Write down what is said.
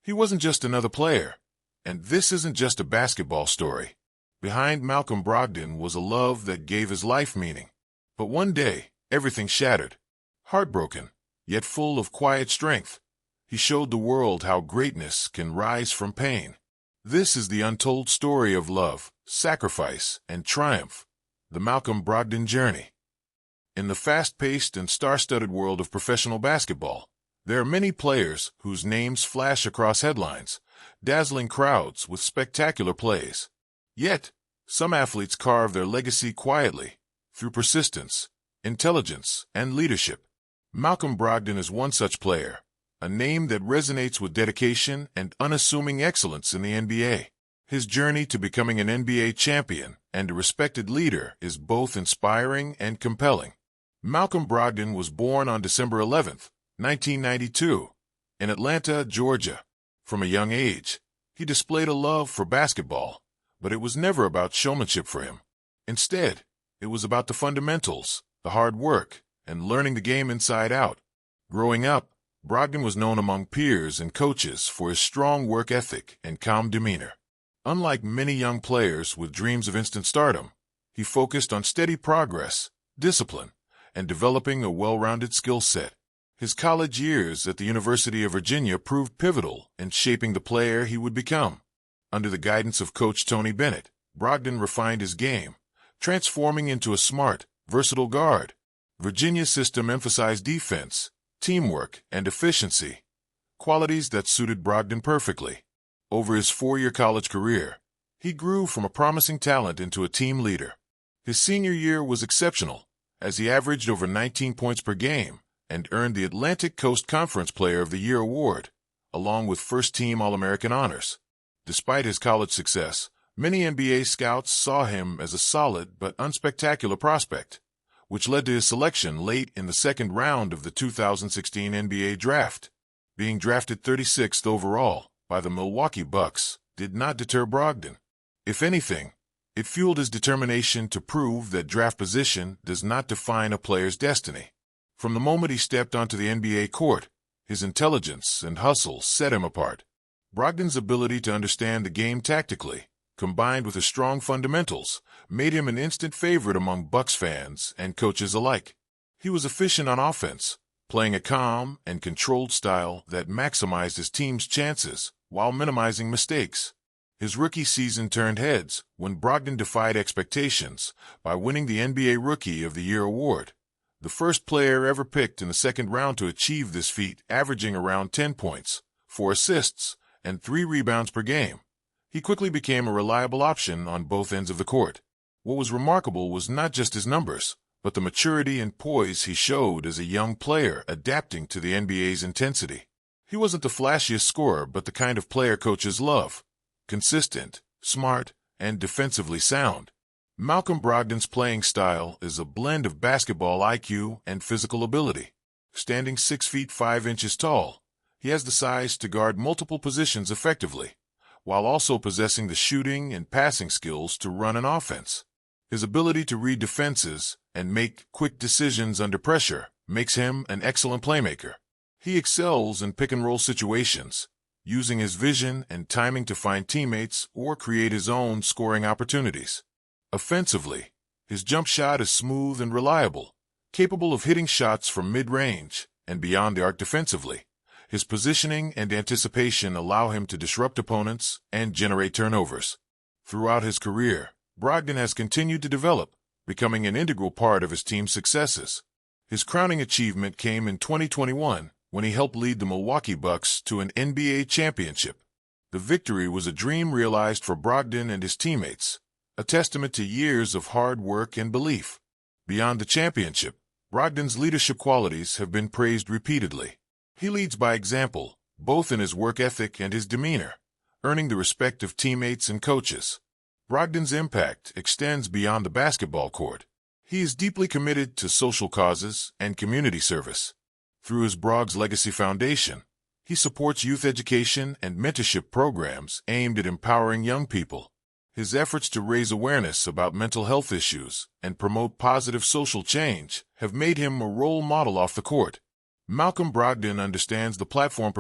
He wasn't just another player. And this isn't just a basketball story. Behind Malcolm Brogdon was a love that gave his life meaning. But one day, everything shattered. Heartbroken, yet full of quiet strength, he showed the world how greatness can rise from pain. This is the untold story of love, sacrifice, and triumph, the Malcolm Brogdon journey. In the fast-paced and star-studded world of professional basketball, there are many players whose names flash across headlines, dazzling crowds with spectacular plays. Yet, some athletes carve their legacy quietly, through persistence, intelligence, and leadership. Malcolm Brogdon is one such player, a name that resonates with dedication and unassuming excellence in the NBA. His journey to becoming an NBA champion and a respected leader is both inspiring and compelling. Malcolm Brogdon was born on December 11, 1992, in Atlanta, Georgia. From a young age, he displayed a love for basketball, but it was never about showmanship for him. Instead, it was about the fundamentals, the hard work, and learning the game inside out. Growing up, Brogdon was known among peers and coaches for his strong work ethic and calm demeanor. Unlike many young players with dreams of instant stardom, he focused on steady progress, discipline, and developing a well-rounded skill set. His college years at the University of Virginia proved pivotal in shaping the player he would become. Under the guidance of Coach Tony Bennett, Brogdon refined his game, transforming into a smart, versatile guard. Virginia's system emphasized defense, teamwork, and efficiency, qualities that suited Brogdon perfectly. Over his 4-year college career, he grew from a promising talent into a team leader. His senior year was exceptional, as he averaged over 19 points per game and earned the Atlantic Coast Conference Player of the Year award, along with first-team All-American honors. Despite his college success, many NBA scouts saw him as a solid but unspectacular prospect, which led to his selection late in the second round of the 2016 NBA Draft. Being drafted 36th overall by the Milwaukee Bucks did not deter Brogdon. If anything, it fueled his determination to prove that draft position does not define a player's destiny. From the moment he stepped onto the NBA court, his intelligence and hustle set him apart. Brogdon's ability to understand the game tactically, combined with his strong fundamentals, made him an instant favorite among Bucks fans and coaches alike. He was efficient on offense, playing a calm and controlled style that maximized his team's chances while minimizing mistakes. His rookie season turned heads when Brogdon defied expectations by winning the NBA Rookie of the Year award, the first player ever picked in the second round to achieve this feat, averaging around 10 points, 4 assists, and 3 rebounds per game. He quickly became a reliable option on both ends of the court. What was remarkable was not just his numbers, but the maturity and poise he showed as a young player adapting to the NBA's intensity. He wasn't the flashiest scorer, but the kind of player coaches love: consistent, smart, and defensively sound. Malcolm Brogdon's playing style is a blend of basketball IQ and physical ability. Standing 6 feet 5 inches tall, he has the size to guard multiple positions effectively, while also possessing the shooting and passing skills to run an offense. His ability to read defenses and make quick decisions under pressure makes him an excellent playmaker. He excels in pick-and-roll situations, using his vision and timing to find teammates or create his own scoring opportunities. Offensively, his jump shot is smooth and reliable, capable of hitting shots from mid-range and beyond the arc. Defensively, his positioning and anticipation allow him to disrupt opponents and generate turnovers. Throughout his career, Brogdon has continued to develop, becoming an integral part of his team's successes. His crowning achievement came in 2021 when he helped lead the Milwaukee Bucks to an NBA championship. The victory was a dream realized for Brogdon and his teammates, a testament to years of hard work and belief. Beyond the championship, Brogdon's leadership qualities have been praised repeatedly. He leads by example, both in his work ethic and his demeanor, earning the respect of teammates and coaches. Brogdon's impact extends beyond the basketball court. He is deeply committed to social causes and community service. Through his Brogdon Legacy Foundation, he supports youth education and mentorship programs aimed at empowering young people. His efforts to raise awareness about mental health issues and promote positive social change have made him a role model off the court. Malcolm Brogdon understands the platform